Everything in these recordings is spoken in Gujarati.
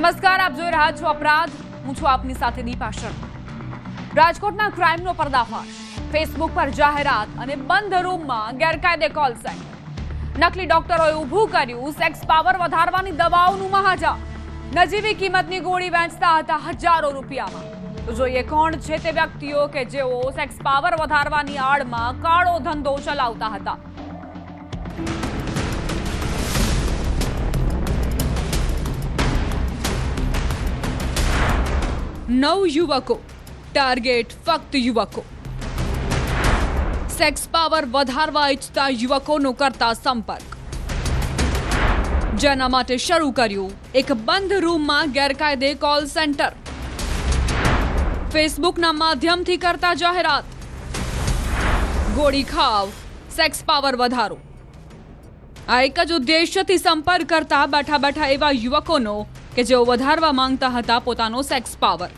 નમસ્કાર, આપ જોઈ રહ્યા છો અપરાધ. હું છું આપની સાથે દીપા શર્મા. રાજકોટના ક્રાઇમનો પર્દાફાશ. ફેસબુક પર જાહેરાત અને બંધ રૂમમાં ગેરકાયદે કોલ સેન્ટર. નકલી ડોક્ટરોએ ઊભું કર્યું સેક્સ પાવર વધારવાની દવાઓનું મહાજાળ. નજીવી કિંમતની ગોળી વેચતા હતા હજારો રૂપિયામાં. તો જોઈએ કોણ છે તે વ્યક્તિઓ કે જેઓ સેક્સ પાવર વધારવાની આડમાં કાળો ધંધો ચલાવતા હતા. નવ યુવકો, ટાર્ગેટ ફક્ત યુવકો. સેક્સ પાવર વધારવા ઈચ્છતા યુવકોનો કરતા સંપર્ક, જેના માટે શરૂ કર્યું એક બંધ રૂમમાં ગેરકાયદે કોલ સેન્ટર. ફેસબુકના માધ્યમથી કરતા જાહેરાત, ગોળી ખાવ, સેક્સ પાવર વધારો. આ એક જ ઉદ્દેશ્યથી સંપર્ક કરતા બેઠા બેઠા એવા યુવકોનો કે જેઓ વધારવા માંગતા હતા પોતાનો સેક્સ પાવર.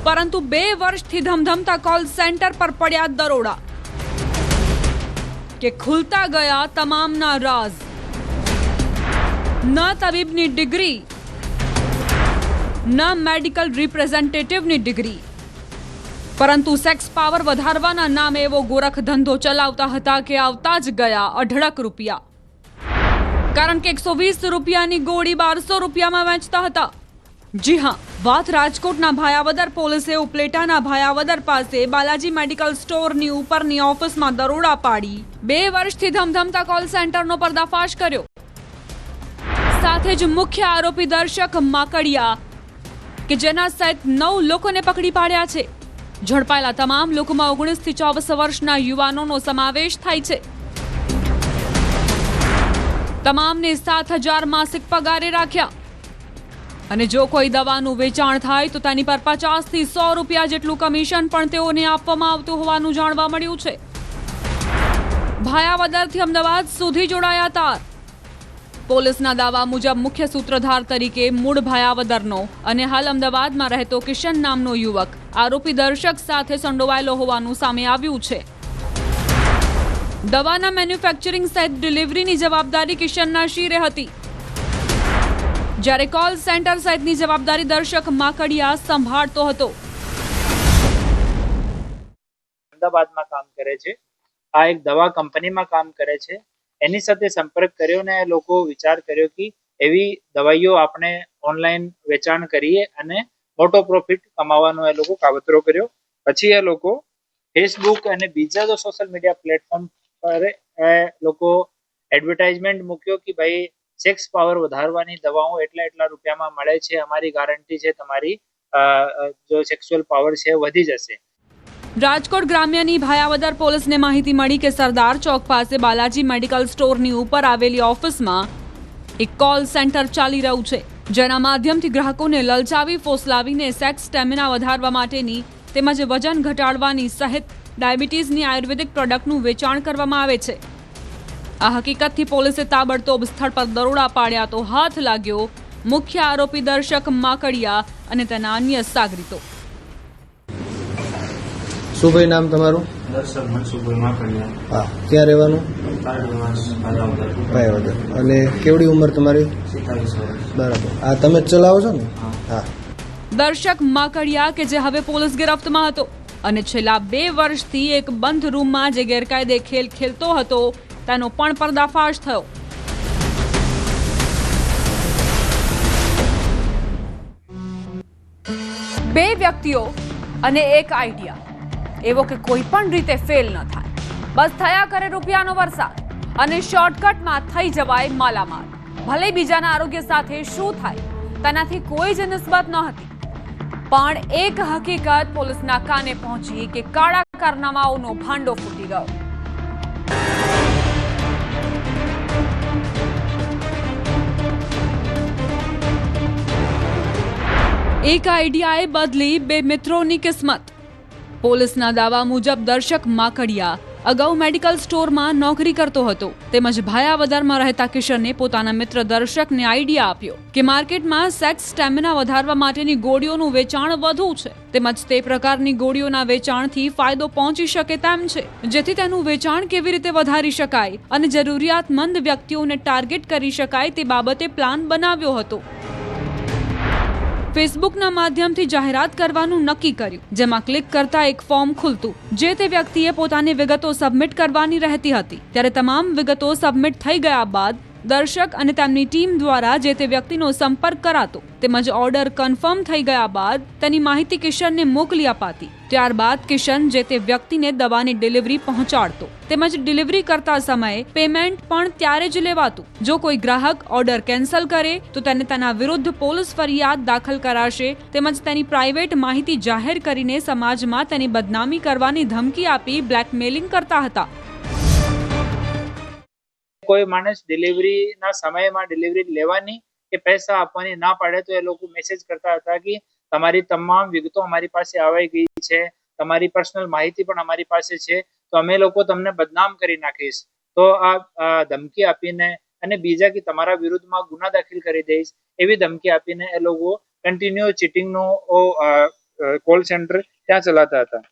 પરંતુ 2 વર્ષથી ધમધમતા કોલ સેન્ટર પર પડ્યા દરોડા કે ખુલતા ગયા તમામના રાઝ. ન તબીબની ડિગ્રી, ન મેડિકલ રિપ્રેઝેન્ટેટિવની ડિગ્રી, પરંતુ સેક્સ પાવર વધારવાના નામે એવો ગોરખ ધંધો ચલાવતા હતા કે આવતા જ ગયા અઢળક રૂપિયા. કારણ કે 120 રૂપિયાની ગોળી 1200 રૂપિયામાં વેચતા હતા. જી હા, વાત રાજકોટના ભાયાવદર પોલીસે ઉપલેટાના ભાયાવદર પાસે બાલાજી મેડિકલ સ્ટોરની ઉપરની ઓફિસમાં દરોડા પાડી 2 વર્ષથી ધમધમતા કોલ સેન્ટરનો પર્દાફાશ કર્યો. સાથે જ મુખ્ય આરોપી દર્શક માકડિયા કે જેના સહિત 9 લોકોને પકડી પાડ્યા છે. ઝડપાયેલા તમામ લોકોમાં 19 થી 24 વર્ષના યુવાનોનો સમાવેશ થાય છે. તમામને 7,000 માસિક પગારે રાખ્યા અને જો કોઈ દવાનું વેચાણ થાય તો તેની પર 50 થી 100 રૂપિયા જેટલું કમિશન પણ તેઓને આપવામાં આવતું હોવાનું જાણવા મળ્યું છે. ભાયાવદરથી અમદાવાદ સુધી જોડાયા તાર. પોલીસના દાવા મુજબ મુખ્ય સૂત્રધાર તરીકે મૂળ ભાયાવદરનો અને હાલ અમદાવાદમાં રહેતો કિશન નામનો યુવક આરોપી દર્શક સાથે સંડોવાયેલો હોવાનું સામે આવ્યું છે. દવાના મેન્યુફેક્ચરિંગ સહિત ડિલિવરીની જવાબદારી કિશનના શિરે હતી, જ્યારે કોલ સેન્ટર સહિતની જવાબદારી દર્શક માકડિયા સંભાળતો હતો. અમદાવાદમાં કામ કરે છે, આ એક દવા કંપનીમાં કામ કરે છે. એની સાથે સંપર્ક કર્યો ને લોકો વિચાર કર્યો કે એવી દવાઈઓ આપણે ઓનલાઈન વેચાણ કરીએ અને મોટો પ્રોફિટ કમાવાનો એ લોકો કાવતરો કર્યો. પછી એ લોકો ફેસબુક અને બીજા તો સોશિયલ મીડિયા પ્લેટફોર્મ પર એ લોકો એડવર્ટાઇઝમેન્ટ મૂક્યો કે ભાઈ સેક્સ પાવર વધારવાની દવાઓ એટલા રૂપિયામાં મળે છે, અમારી ગારંટી છે તમારી જો સેક્સ્યુઅલ પાવર છે વધી જશે. રાજકોટ ગ્રામ્યની ભાયાવદર પોલીસને માહિતી મળી કે સરદાર ચોક પાસે બાલાજી મેડિકલ સ્ટોરની ઉપર આવેલી ઓફિસમાં એક કોલ સેન્ટર ચાલી રહ્યું છે, જેના માધ્યમથી ગ્રાહકોને લલચાવી ફોસલાવીને સેક્સ સ્ટેમિના વધારવા માટેની તેમજ વજન ઘટાડવાની સહિત ડાયાબિટીસની આયુર્વેદિક પ્રોડક્ટનું વેચાણ કરવામાં આવે છે. આ હકીકતથી પોલીસે તાબડતોબ સ્થળ પર દરોડા પાડ્યા તો હાથ લાગ્યો મુખ્ય આરોપી દર્શક માકડિયા અને તેના અન્ય સાગરીતો. શું ભાઈ નામ તમારું? દર્શક મનસુખભાઈ માકડિયા. હા, ક્યાં રહેવાનું? ભાયાવદર. અને કેવડી ઉંમર તમારી? 47 વર્ષ. બરાબર. આ તમે જ ચલાવો છો ને? હા. દર્શક માકડિયા કે જે હવે પોલીસ ગિરફ્તમાં હતો અને છેલ્લા 2 વર્ષથી એક બંધ રૂમમાં જે ગેરકાયદે ખેલ ખેલતો હતો તેનો પણ પર્દાફાશ થયો. બે વ્યક્તિઓ અને એક આઈડિયા એવો કે કોઈ પણ રીતે ફેલ ન થાય. બસ થયા કરે રૂપિયાનો વરસાદ અને શોર્ટકટમાં થઈ જવાય માલામાલ. ભલે બીજાના આરોગ્ય સાથે શું થાય તેનાથી કોઈ જ નિસ્બત ન હતી, પણ એક હકીકત પોલીસના કાને પહોંચી કે કાળા કારનામાઓનો ભાંડો ફૂટી ગયો. એક આઈડિયાએ બદલી 2 મિત્રોની કિસ્મત. પોલીસના દાવા મુજબ દર્શક માકડિયા અગાઉ મેડિકલ સ્ટોરમાં નોકરી કરતો હતો, તેમજ ભાયાવદરમાં રહેતા કિશને પોતાના મિત્ર દર્શકને આઈડિયા આપ્યો કે માર્કેટમાં સેક્સ સ્ટેમિના વધારવા માટેની ગોળીઓનું વેચાણ વધુ છે, તેમજ તે પ્રકારની ગોળીઓના વેચાણથી ફાયદો પહોંચી શકે તેમ છે, જેથી તેનું વેચાણ કેવી રીતે વધારી શકાય અને જરૂરિયાતમંદ વ્યક્તિઓને ટાર્ગેટ કરી શકાય તે બાબતે પ્લાન બનાવ્યો હતો. ફેસબુકના માધ્યમથી જાહેરાત કરવાનું નક્કી કર્યું, જેમાં ક્લિક કરતા એક ફોર્મ ખુલતું. જે તે વ્યક્તિએ પોતાની વિગતો સબમિટ કરવાની રહેતી હતી. ત્યારે તમામ વિગતો સબમિટ થઈ ગયા બાદ દર્શક અને તેમની ટીમ દ્વારા જે તે વ્યક્તિનો સંપર્ક કરાતો તેમજ ઓર્ડર કન્ફર્મ થઈ ગયા બાદ તેની માહિતી કિશનને મોકલી અપાતી. ત્યારબાદ કિશન જે તે વ્યક્તિને દવાની ડિલિવરી પહોંચાડતો તેમજ ડિલિવરી કરતા સમયે પેમેન્ટ પણ ત્યારે જ લેવાતું. જો કોઈ ગ્રાહક ઓર્ડર કેન્સલ કરે તો તેને તેના વિરુદ્ધ પોલીસ ફરિયાદ દાખલ કરાશે તેમજ તેની પ્રાઇવેટ માહિતી જાહેર કરીને સમાજમાં તેની બદનામી કરવાની ધમકી આપી બ્લેકમેલિંગ કરતા હતા. કોઈ માણસ ડિલિવરીના સમયમાં ડિલિવરી લેવાની કે પૈસા આપવાની ના પાડે તો એ લોકો મેસેજ કરતા હતા કે તમારી તમામ વિગતો અમારી પાસે આવી ગઈ છે, તમારી પર્સનલ માહિતી પણ અમારી પાસે છે, તો અમે લોકો તમને બદનામ કરી નાખીશ. તો આ ધમકી આપીને અને બીજા કે તમારા વિરુદ્ધમાં ગુના દાખલ કરી દઈશ એવી ધમકી આપીને એ લોકો કન્ટિન્યુ ચીટિંગનો કોલ સેન્ટર ત્યાં ચલાવતા હતા.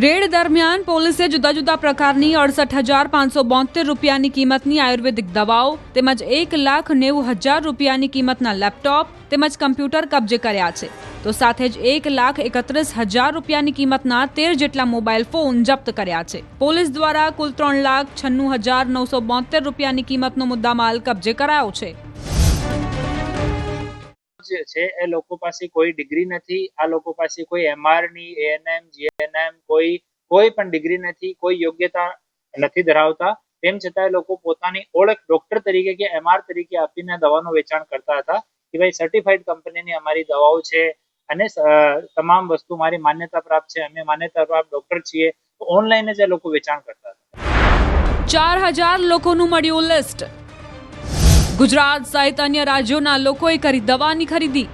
રેડ દરમિયાન પોલીસે જુદા જુદા પ્રકારની 68,572 રૂપિયાની કિંમતની આયુર્વેદિક દવાઓ તેમજ 1,90,000 રૂપિયાની કિંમતના લેપટોપ તેમજ કમ્પ્યુટર કબજે કર્યા છે. તો સાથે જ 1,31,000 રૂપિયાની કિંમતના 13 જેટલા મોબાઈલ ફોન જપ્ત કર્યા છે. પોલીસ દ્વારા કુલ 3,96,972 રૂપિયાની કિંમતનો મુદ્દામાલ કબજે કરાયો છે. છે એ લોકો પાસે કોઈ ડિગ્રી નથી. આ લોકો પાસે કોઈ MR ની, ANM, GNM કોઈ પણ ડિગ્રી નથી, કોઈ યોગ્યતા નથી ધરાવતા. તેમ છતાં એ લોકો પોતાની ઓળખ ડોક્ટર તરીકે કે MR તરીકે આપીને દવાનું વેચાણ કરતા હતા કે ભાઈ સર્ટિફાઈડ કંપનીની અમારી દવાઓ છે અને તમામ વસ્તુ મારી માન્યતા પ્રાપ્ત છે, અમે માન્યતા પ્રાપ્ત ડોક્ટર છીએ. તો ઓનલાઈન જ એ લોકો વેચાણ કરતા હતા. 4,000 લોકોનું મળ્યું લિસ્ટ. ગુજરાત સહિત અન્ય રાજ્યોના લોકોએ કરી દવાની ખરીદી.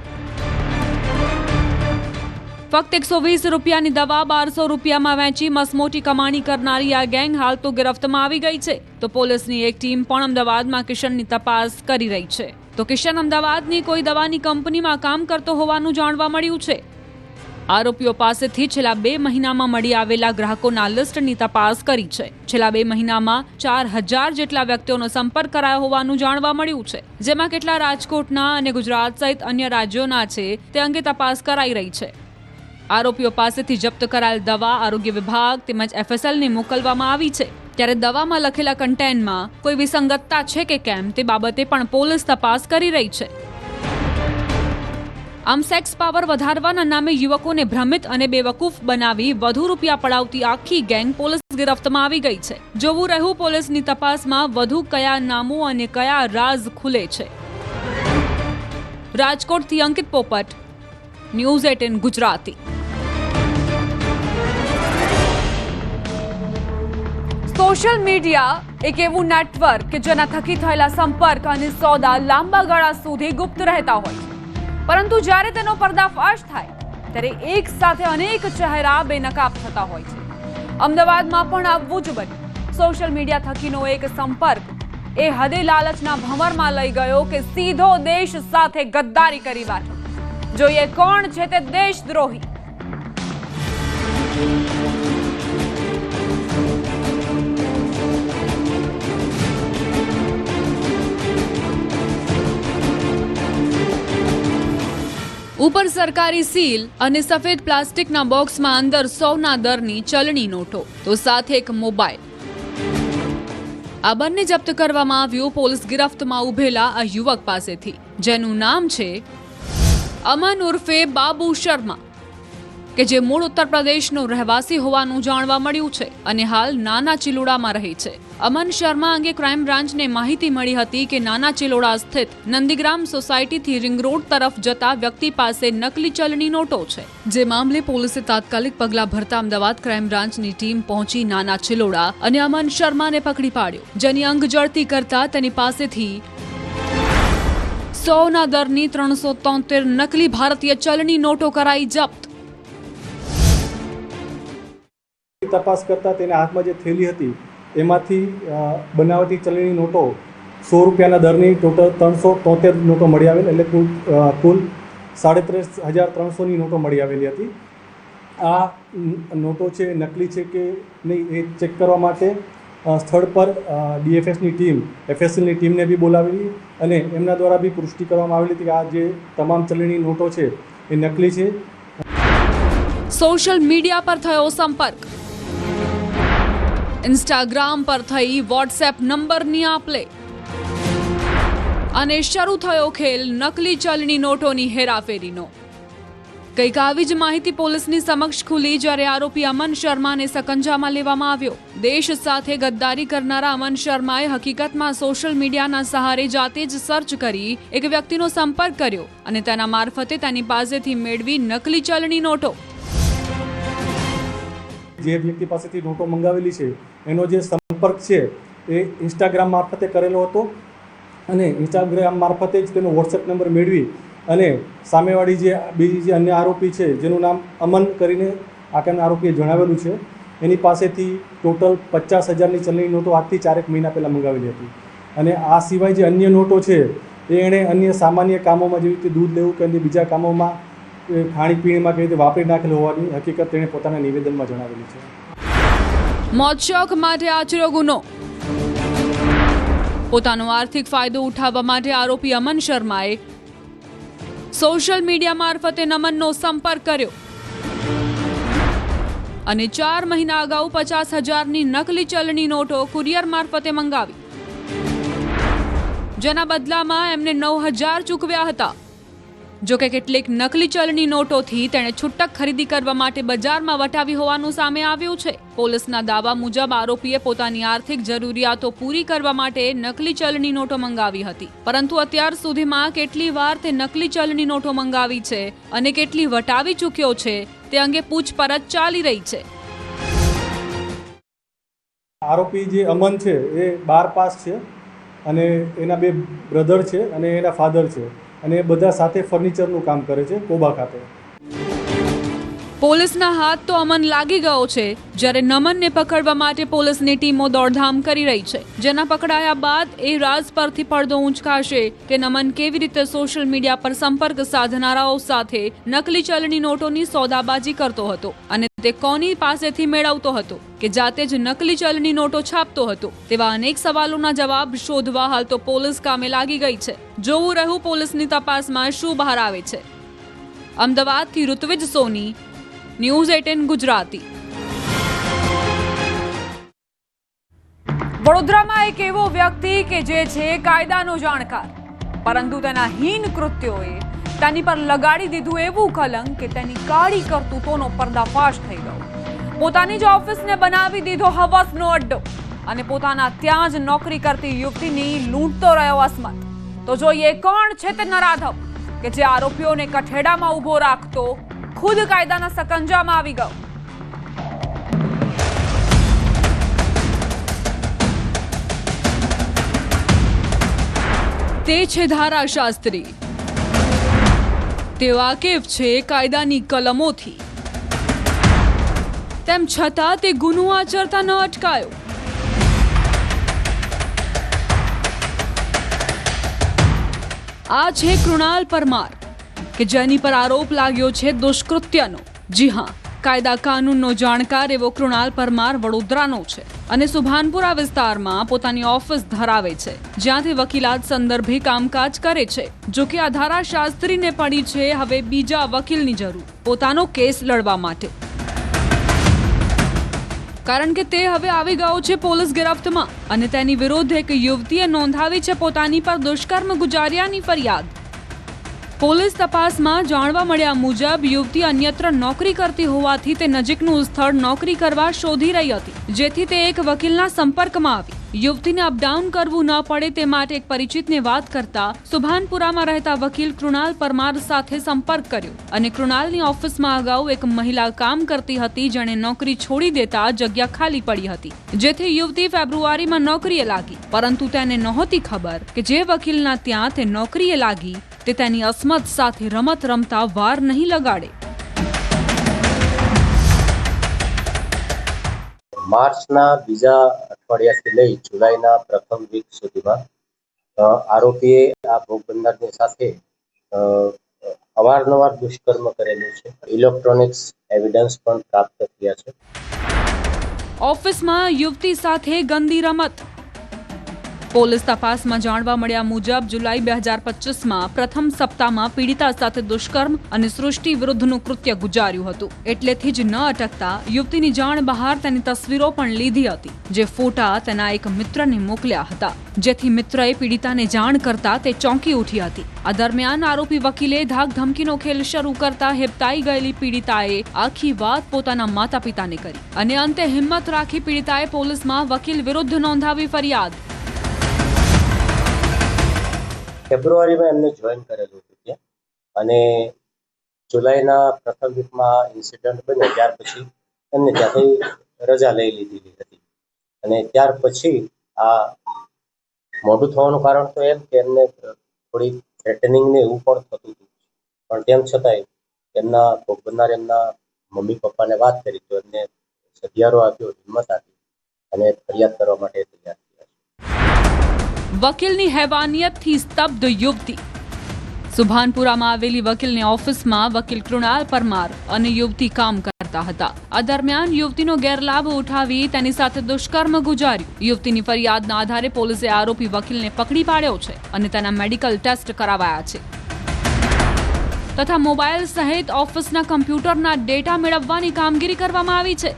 ફક્ત 120 રૂપિયાની દવા 1200 રૂપિયામાં વેચી મસમોટી કમાણી કરનારી આ ગેંગ હાલ તો ગિરફ્તમાં આવી ગઈ છે. તો પોલીસની એક ટીમ પણ અમદાવાદમાં કિશનની તપાસ કરી રહી છે. તો કિશન અમદાવાદની કોઈ દવાની કંપનીમાં કામ કરતો હોવાનું જાણવા મળ્યું છે. આરોપીઓ પાસેથી છેલ્લા 2 મહિનામાં મળી આવેલા ગ્રાહકોના લિસ્ટની તપાસ કરી છે. છેલ્લા 2 મહિનામાં 4,000 જેટલા વ્યક્તિઓનો સંપર્ક કરાયો હોવાનું જાણવા મળ્યું છે, જેમાં કેટલા રાજકોટના અને ગુજરાત સહિત અન્ય રાજ્યોના છે તે અંગે તપાસ કરાઈ રહી છે. આરોપીઓ પાસેથી જપ્ત કરાયેલ દવા આરોગ્ય વિભાગ તેમજ FSLને મોકલવામાં આવી છે. ત્યારે દવામાં લખેલા કન્ટેન્ટમાં કોઈ વિસંગતતા છે કે કેમ તે બાબતે પણ પોલીસ તપાસ કરી રહી છે. આમ સેક્સ પાવર વધારવાના નામે યુવકોને ભ્રમિત અને બેવકૂફ બનાવી વધુ રૂપિયા પડાવતી આખી ગેંગ પોલીસ ગિરફ્તમાં આવી ગઈ છે. જોવું રહ્યું પોલીસની તપાસમાં વધુ કયા નામો અને કયા રાઝ ખુલે છે. રાજકોટથી અંકિત પોપટ, ન્યૂઝ 18 ગુજરાતી. સોશિયલ મીડિયા એક એવું નેટવર્ક કે જેના થકી થયેલા સંપર્ક અને સોદા લાંબા ગાળા સુધી ગુપ્ત રહેતા હોય છે. પરંતુ જ્યારે તેનો પર્દાફાશ થાય ત્યારે એક સાથે અનેક ચહેરા બેનકાબ થતા હોય છે. અમદાવાદમાં પણ આવું જ બન્યું. સોશિયલ મીડિયા થકીનો એક સંપર્ક એ હદે લાલચના ભંવરમાં લઈ ગયો કે સીધો દેશ સાથે ગદ્દારી કરી બેઠો. જોઈએ કોણ છે તે દેશદ્રોહી. ઉપર સરકારી સીલ અને સફેદ પ્લાસ્ટિકના બોક્સમાં અંદર 100ના દરની ચલણી નોટો તો સાથે એક મોબાઈલ. આ બંને જપ્ત કરવામાં આવ્યું પોલીસ ગિરફ્તમાં ઉભેલા આ યુવક પાસેથી, જેનું નામ છે અમન ઉર્ફે બાબુ શર્મા, કે જે મૂળ ઉત્તર પ્રદેશનો રહેવાસી હોવાનું જાણવા મળ્યું છે અને હાલ નાના ચિલોડામાં રહે છે. અમન શર્મા અંગે ક્રાઇમ બ્રાન્ચને માહિતી મળી હતી કે નાના ચિલોડા સ્થિત નંદીગ્રામ સોસાયટીથી રિંગ રોડ તરફ જતા વ્યક્તિ પાસે નકલી ચલણી નોટો છે. જે મામલે પોલીસે તાત્કાલિક પગલાં ભરતા અમદાવાદ ક્રાઇમ બ્રાન્ચની ટીમ પહોંચી નાના ચિલોડા અને અમન શર્માને પકડી પાડ્યો, જેની અંગ જડતી કરતા તેની પાસેથી 100ના દરની 373 નકલી ભારતીય ચલણી નોટો કરાઈ જપ્ત. તપાસ કરતા તેના હાથમાં જે થેલી હતી એમાંથી બનાવટી ચલણી નોટો 100 રૂપિયાના દરની ટોટલ 373 નોટો મળી આવેલ, એટલે કુલ 33,300ની નોટો મળી આવેલી હતી. આ નોટો છે નકલી છે કે નહીં એ ચેક કરવા માટે સ્થળ પર DFSની ટીમ, FSLની ટીમને બી બોલાવેલી અને એમના દ્વારા બી પુષ્ટિ કરવામાં આવેલી હતી કે આ જે તમામ ચલણી નોટો છે એ નકલી છે. સોશિયલ મીડિયા પર થયો સંપર્ક. ઇન્સ્ટાગ્રામ પર થઈ વોટ્સએપ નંબરની આપ-લે અને શરૂ થયો ખેલ નકલી ચલણી નોટોની હેરાફેરીનો. કંઈક આવી જ માહિતી પોલીસની સમક્ષ ખુલી જ્યારે આરોપી અમન શર્માને સકંજામાં લેવામાં આવ્યો. દેશ સાથે ગદ્દારી કરનારા અમન શર્માએ હકીકતમાં સોશિયલ મીડિયાના સહારે જાતે જ સર્ચ કરી એક વ્યક્તિનો સંપર્ક કર્યો અને તેના મારફતે તેની પાસેથી મેળવી નકલી ચલણી નોટો. જે વ્યક્તિ પાસેથી નોટો મંગાવેલી છે એનો જે સંપર્ક છે એ ઇન્સ્ટાગ્રામ મારફતે કરેલો હતો અને ઇન્સ્ટાગ્રામ મારફતે જ તેનો વોટ્સએપ નંબર મેળવી અને સામેવાળી જે બીજી જે અન્ય આરોપી છે જેનું નામ અમન કરીને આકારના આરોપીએ જણાવેલું છે એની પાસેથી ટોટલ 50,000ની ચલણી નોટો આજથી 4 મહિના પહેલાં મંગાવેલી હતી. અને આ સિવાય જે અન્ય નોટો છે એ એણે અન્ય સામાન્ય કામોમાં જેવી રીતે દૂધ લેવું કે અન્ય બીજા કામોમાં ખાણીપીણીમાં કેવી રીતે વાપરી નાખેલ હોવાની હકીકત તેણે પોતાના નિવેદનમાં જણાવેલી છે. મોતશોખ માટે આચર્યો ગુનો. પોતાનો આર્થિક ફાયદો ઉઠાવવા માટે આરોપી અમન શર્માએ સોશિયલ મીડિયા મારફતે નમનનો સંપર્ક કર્યો અને 4 મહિના અગાઉ 50,000ની નકલી ચલણી નોટો કુરિયર મારફતે મંગાવી, જેના બદલામાં એમને 9,000 ચૂકવ્યા હતા. જોકે કેટલીક નકલી ચલણી નોટોથી તેણે છૂટક ખરીદી કરવા માટે બજારમાં વટાવી હોવાનું સામે આવ્યું છે. પોલીસના દાવા મુજબ આરોપીએ પોતાની આર્થિક જરૂરિયાતો પૂરી કરવા માટે નકલી ચલણી નોટો મંગાવી હતી, પરંતુ અત્યાર સુધીમાં કેટલી વાર તે નકલી ચલણી નોટો મંગાવી છે અને કેટલી વટાવી ચૂક્યો છે તે અંગે પૂછપરછ ચાલી રહી છે. આરોપી જે અમન છે એ 12 પાસ છે અને એના 2 બ્રધર છે અને એના ફાધર છે અને એ બધા સાથે ફર્નિચરનું કામ કરે છે કોબા ખાતે. પોલીસના હાથ તો અમન લાગી ગયો છે, જ્યારે નમનને પકડવા માટે પોલીસની ટીમો દોડધામ કરી રહી છે. જેના પકડાયા બાદ એ રાજ પરથી પડદો ઊંચકાશે કે નમન કેવી રીતે સોશિયલ મીડિયા પર સંપર્ક સાધનારાઓ સાથે નકલી ચલણી નોટોની સોદાબાજી કરતો હતો અને તે કોની પાસેથી મેળવતો હતો કે જાતે જ નકલી ચલણી નોટો છાપતો હતો. તેવા અનેક સવાલોના જવાબ શોધવા હાલ તો પોલીસ કામે લાગી ગઈ છે. જોવું રહ્યું પોલીસની તપાસમાં શું બહાર આવે છે. અમદાવાદથી ઋત્વિજ સોની, ન્યૂઝ 18 ગુજરાતી. વડોદરામાં એક એવો વ્યક્તિ કે જે છે કાયદાનો જાણકાર, પરંતુ તેના હીન કૃત્યોએ તેની પર લગાડી દીધું એવું કલંક કે તેની કાળી કરતૂતોનો પર્દાફાશ થઈ ગયો. પોતાની જ ઓફિસને બનાવી દીધો હવસનો અડ્ડો અને પોતાના ત્યાં જ નોકરી કરતી યુવતીની લૂંટતો રહ્યો અસ્મત. તો જોઈએ કોણ છે તે નરાધમ કે જે આરોપીઓને કઠેડામાં ઊભો રાખતો ખુદ કાયદાના સકંજામાં આવી ગયો. તે છે ધારા શાસ્ત્રી. તે વાકેફ છે કાયદાની કલમોથી, તેમ છતાં તે ગુનો આચરતા ન અટકાયો. આ છે કૃણાલ પરમાર કે જેની પર આરોપ લાગ્યો છે દુષ્કૃત્યનો. જી હા, કાયદા કાનૂનનો જાણકાર એવો કૃણાલ પરમાર વડોદરાનો છે અને સુભાનપુરા વિસ્તારમાં પોતાની ઓફિસ ધરાવે છે, જ્યાંથી વકીલાત સંદર્ભે કામકાજ કરે છે. જો કે આ ધારા શાસ્ત્રીને પડી છે હવે બીજા વકીલની જરૂર પોતાનો કેસ લડવા માટે, કારણ કે તે હવે આવી ગયો છે પોલીસ ગિરફ્તમાં અને તેની વિરુદ્ધ એક યુવતીએ નોંધાવી છે પોતાની પર દુષ્કર્મ ગુજાર્યાની ફરિયાદ. પોલીસ તપાસમાં જાણવા મળ્યા મુજબ યુવતી અન્યત્ર નોકરી કરતી હોવાથી તે નજીકનું સ્થળ નોકરી કરવા શોધી રહી હતી, જેથી તે એક વકીલના સંપર્કમાં આવી. યુવતીને અપડાઉન કરવું ન પડે તે માટે એક પરિચિતને વાત કરતા સુભાનપુરામાં રહેતા વકીલ કૃણાલ પરમાર સાથે સંપર્ક કર્યો અને કૃણાલની ઓફિસમાં અગાઉ એક મહિલા કામ કરતી હતી, જેણે નોકરી છોડી દેતા જગ્યા ખાલી પડી હતી, જેથી યુવતી ફેબ્રુઆરીમાં નોકરીએ લાગી. પરંતુ તેને નહોતી ખબર કે જે વકીલના ત્યાં તે નોકરીએ લાગી તે તેની અસ્મત સાથે રમત રમતા વાર નહીં લગાડે. માર્ચના બીજા અઠવાડિયાથી લઈ જુલાઈના પ્રથમ વીક સુધીમાં આરોપીએ આ ભોગ બનનારની સાથે અવારનવાર દુષ્કર્મ કરેલું છે. ઇલેક્ટ્રોનિક્સ એવિડન્સ પણ પ્રાપ્ત થયા છે. ઓફિસમાં યુવતી સાથે ગંદી રમત. પોલીસ તપાસમાં જાણવા મળ્યા મુજબ જુલાઈ 2025માં પ્રથમ સપ્તાહમાં પીડિતા સાથે દુષ્કર્મ અને સૃષ્ટિ વિરુદ્ધનું કૃત્ય ગુજાર્યું હતું. એટલેથી જ ન અટકતા યુવતીની જાણ બહાર તેની તસવીરો પણ લીધી હતી, જે ફોટા તેના એક મિત્રને મોકલ્યા હતા, જેથી મિત્રએ પીડિતાને જાણ કરતા તે ચોંકી ઉઠી હતી. આ દરમિયાન આરોપી વકીલે ધાક ધમકીનો ખેલ શરૂ કરતા હેબતાઈ ગયેલી પીડિતાએ આખી વાત પોતાના માતા પિતાને કરી અને અંતે હિંમત રાખી પીડિતાએ પોલીસમાં વકીલ વિરુદ્ધ નોંધાવી ફરિયાદ. ફેબ્રુઆરીમાં એમને જોઈન કરેલું હતું ત્યાં, અને જુલાઈના પ્રથમ વીકમાં ઇન્સિડન્ટ બન્યો ત્યાર પછી એમને ત્યાંથી રજા લઈ લીધેલી હતી. અને ત્યાર પછી આ મોડું થવાનું કારણ તો એમ કે એમને થોડી થ્રેટનિંગ ને એવું પણ થતું હતું, પણ તેમ છતાંય એમના ભોગ બનનાર એમના મમ્મી પપ્પાને વાત કરી તો એમને સધિયારો આપ્યો, હિંમત આપી અને ફરિયાદ કરવા માટે તૈયાર થયા. વકીલની હેવાનિયતથી સ્તબ્ધ યુવતી. સુભાનપુરામાં આવેલી વકીલની ઓફિસમાં વકીલ કૃણાલ પરમાર અને યુવતી કામ કરતા હતા. આ દરમિયાન યુવતીનો ગેરલાભ ઉઠાવી તેની સાથે દુષ્કર્મ ગુજાર્યું. યુવતીની ફરિયાદના આધારે પોલીસે આરોપી વકીલને પકડી પાડ્યો છે અને તેના મેડિકલ ટેસ્ટ કરાવાયા છે તથા મોબાઈલ સહિત ઓફિસના કમ્પ્યુટરના ડેટા મેળવવાની કામગીરી કરવામાં આવી છે.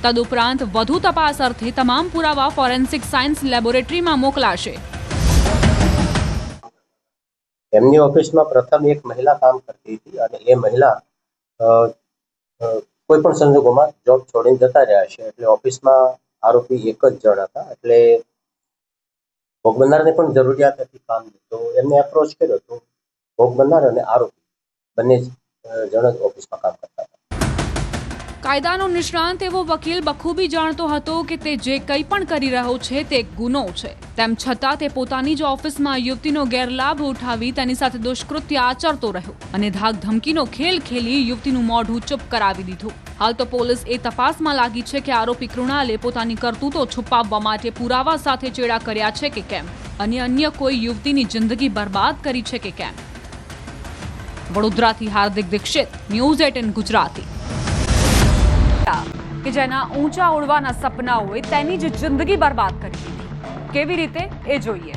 તદુપરાંત વધુ તપાસ અર્થે તમામ પુરાવા ફોરેન્સિક સાયન્સ લેબોરેટરીમાં મોકલાશે. એમની ઓફિસમાં પ્રથમ એક મહિલા કામ કરતી હતી અને એ મહિલા કોઈ પણ સંજોગોમાં જોબ છોડીને જતા રહ્યા છે, એટલે ઓફિસમાં આરોપી એક જ જણ હતા. એટલે ભોગ બનનારને પણ જરૂરિયાત હતી કામ, તો એમને એપ્રોચ કર્યો તો ભોગ બનનાર અને આરોપી બંને જણ જ ઓફિસમાં કામ કરતા હતા. કાયદાનો નિષ્ણાંત એવો વકીલ બખૂબી જાણતો હતો કે તે જે કંઈ પણ કરી રહ્યો છે તે ગુનો છે. તેમ છતાં તે પોતાની જ ઓફિસમાં યુવતીનો ગેરલાભ ઉઠાવી તેની સાથે દુષ્કૃત્ય આચરતો રહ્યો અને ધાક ધમકીનો ખેલ ખેલી યુવતીનું મોઢું ચૂપ કરાવી દીધું. હાલ તો પોલીસ એ તપાસમાં લાગી છે કે આરોપી કૃણાલે પોતાની કરતૂતો છુપાવવા માટે પુરાવા સાથે ચેડા કર્યા છે કે કેમ અને અન્ય કોઈ યુવતીની જિંદગી બરબાદ કરી છે કે કેમ. વડોદરાથી હાર્દિક દીક્ષિત, ન્યૂઝ 18 ગુજરાતી. કે જેના ઊંચા ઉડવાના સપના હોય તેની જ જિંદગી બરબાદ કરી દીધી. કેવી રીતે એ જોઈએ.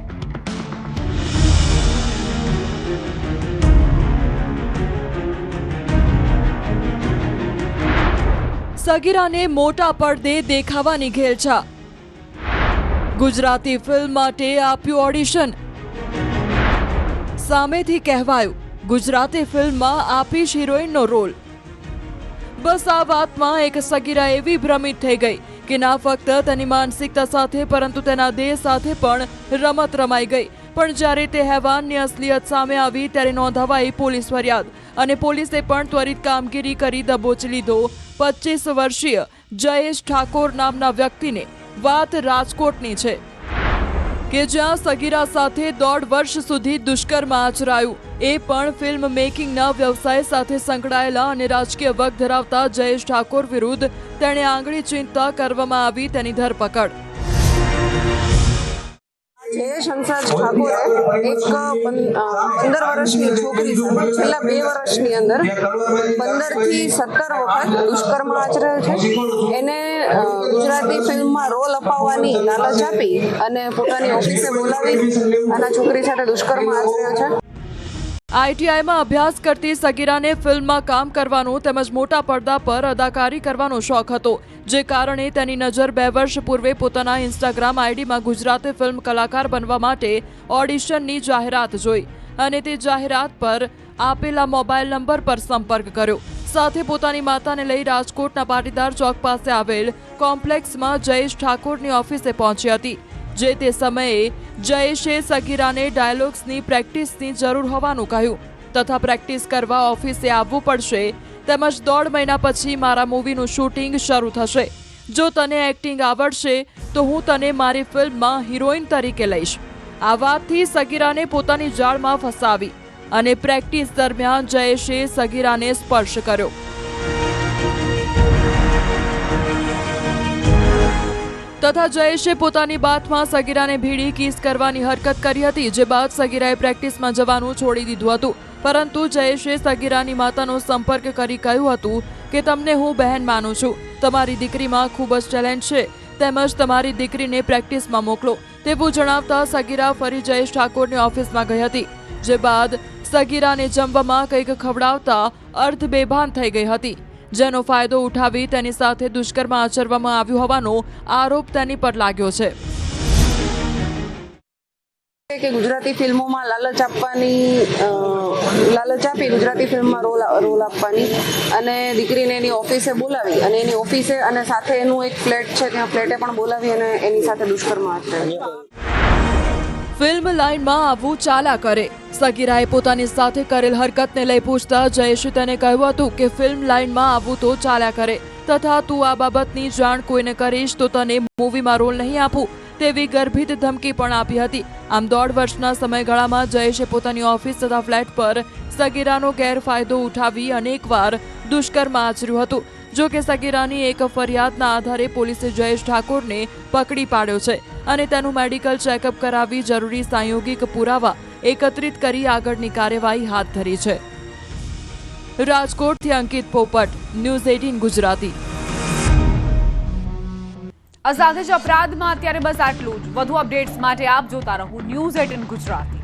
સગીરાને મોટા પડદે દેખાવાની ઘેલછા. ગુજરાતી ફિલ્મ માટે આપ્યું ઓડિશન. સામેથી કહેવાયું ગુજરાતી ફિલ્મમાં આપીશ હિરોઈનનો રોલ. બસ આ વાતમાં એક સગીરા એવી ભ્રમિત થઈ ગઈ કે ના ફક્ત તેની માનસિકતા સાથે પરંતુ તેના દેહ સાથે પણ રમત રમાઈ ગઈ. પણ જ્યારે તે હેવાનની અસલિયત સામે આવી ત્યારે નોંધાવાઈ પોલીસ ફરિયાદ અને પોલીસે પણ ત્વરિત કામગીરી કરી દબોચી લીધો 25 વર્ષીય જયેશ ઠાકોર નામના વ્યક્તિને. વાત રાજકોટની છે કે જ્યાં સગીરા સાથે 1.5 વર્ષ સુધી દુષ્કર્મ આચરાયું, એ પણ ફિલ્મ મેકિંગના વ્યવસાય સાથે સંકળાયેલા અને રાજકીય વગ ધરાવતા જયેશ ઠાકોર વિરુદ્ધ તેણે આંગળી ચીંધતા કરવામાં આવી તેની ધરપકડ. જયેશ હંસરાજ ઠાકોરે એક 15 વર્ષની છોકરી સાથે છેલ્લા 2 વર્ષની અંદર 15 થી 17 વખત દુષ્કર્મ આચર્યો છે. એને ગુજરાતી ફિલ્મમાં રોલ અપાવવાની લાલચ આપી અને પોતાની ઓફિસે બોલાવી અને છોકરી સાથે દુષ્કર્મ આચર્યો છે. આઈટીઆઈમાં અભ્યાસ કરતી સગીરાને ફિલ્મમાં કામ કરવાનો તેમજ મોટા પડદા પર અદાકારી કરવાનો શોખ હતો, જે કારણે તેની નજર 2 વર્ષ પૂર્વે પોતાના ઇન્સ્ટાગ્રામ આઈડીમાં ગુજરાતી ફિલ્મ કલાકાર બનવા માટે ઓડિશનની જાહેરાત જોઈ અને તે જાહેરાત પર આપેલા મોબાઈલ નંબર પર સંપર્ક કર્યો. સાથે પોતાની માતાને લઈ રાજકોટના પાટીદાર ચોક પાસે આવેલ કોમ્પ્લેક્સમાં જયેશ ઠાકોરની ઓફિસે પહોંચી હતી. જે તે સમયે જયેશે સગીરાને ડાયલોગ્સની પ્રેક્ટિસની જરૂર હોવાનું કહ્યું તથા પ્રેક્ટિસ કરવા ઓફિસે આવવું પડશે તેમજ 1.5 મહિના પછી મારા મૂવીનું શૂટિંગ શરૂ થશે. જો તને એક્ટિંગ આવડશે તો હું તને મારી ફિલ્મમાં હિરોઈન તરીકે લઈશ. આ વાતથી સગીરાને પોતાની જાળમાં ફસાવી અને પ્રેક્ટિસ દરમિયાન જયેશે સગીરાને સ્પર્શ કર્યો. તથા જયેશે પોતાની બાથમાં સગીરાને ભીડી કિસ કરવાની હરકત કરી હતી, જે બાદ સગીરાએ પ્રેક્ટિસમાં જવાનું છોડી દીધું હતું. પરંતુ જયેશે સગીરાની માતાનો સંપર્ક કરી કહ્યું હતું કે તમને હું બહેન માનું છું, તમારી દીકરીમાં ખૂબ જ ટેલેન્ટ છે, તેમજ તમારી દીકરીને પ્રેક્ટિસમાં મોકલો તેવું જણાવતા સગીરા ફરી જયેશ ઠાકોરની ઓફિસમાં ગઈ હતી, જે બાદ સગીરાને જમવામાં કંઈક ખવડાવતા અર્ધ બેભાન થઈ ગઈ હતી, જેનો ફાયદો ઉઠાવી તેની સાથે દુષ્કર્મ આચરવામાં આવ્યું હોવાનો આરોપ તેની પર લાગ્યો છે. કે ગુજરાતી ફિલ્મોમાં લાલચ આપી ગુજરાતી ફિલ્મમાં રોલ આપવાની અને દીકરીને એની ઓફિસે બોલાવી અને એની ઓફિસે અને સાથે એનું એક ફ્લેટ છે ત્યાં ફ્લેટે પણ બોલાવી અને એની સાથે દુષ્કર્મ આચર્યું. ફિલ્મ લાઇનમાં આવું ચાલ્યા કરે. સગીરાએ પોતાની સાથે કરેલ હરકતને લઈ પૂછતા જયેશે તેને કહ્યું હતું કે ફિલ્મ લાઇનમાં આવું તો ચાલ્યા કરે, તથા તું આ બાબતની જાણ કોઈને કરીશ તો તને મૂવીમાં રોલ નહીં આપું તેવી ગર્ભિત ધમકી પણ આપી હતી. આમ 1.5 વર્ષના સમયગાળામાં જયેશે પોતાની ઓફિસ તથા ફ્લેટ પર સગીરાનો ગેરફાયદો ઉઠાવી અનેકવાર દુષ્કર્મ આચર્યું હતું. જો કે સગીરાની એક ફરિયાદના આધારે પોલીસે જયેશ ઠાકોરને પકડી પાડ્યો છે અને તેનું મેડિકલ ચેકઅપ કરાવી જરૂરી સાંયોગિક પુરાવા એકત્રિત કરી આગળની કાર્યવાહી હાથ ધરી છે. રાજકોટથી અંકિત પોપટ, ન્યૂઝ 18 ગુજરાતી. આ સાથે જ અપરાધમાં અત્યારે બસ આટલું જ. વધુ અપડેટ્સ માટે આપ જોતા રહો ન્યૂઝ 18 ગુજરાતી.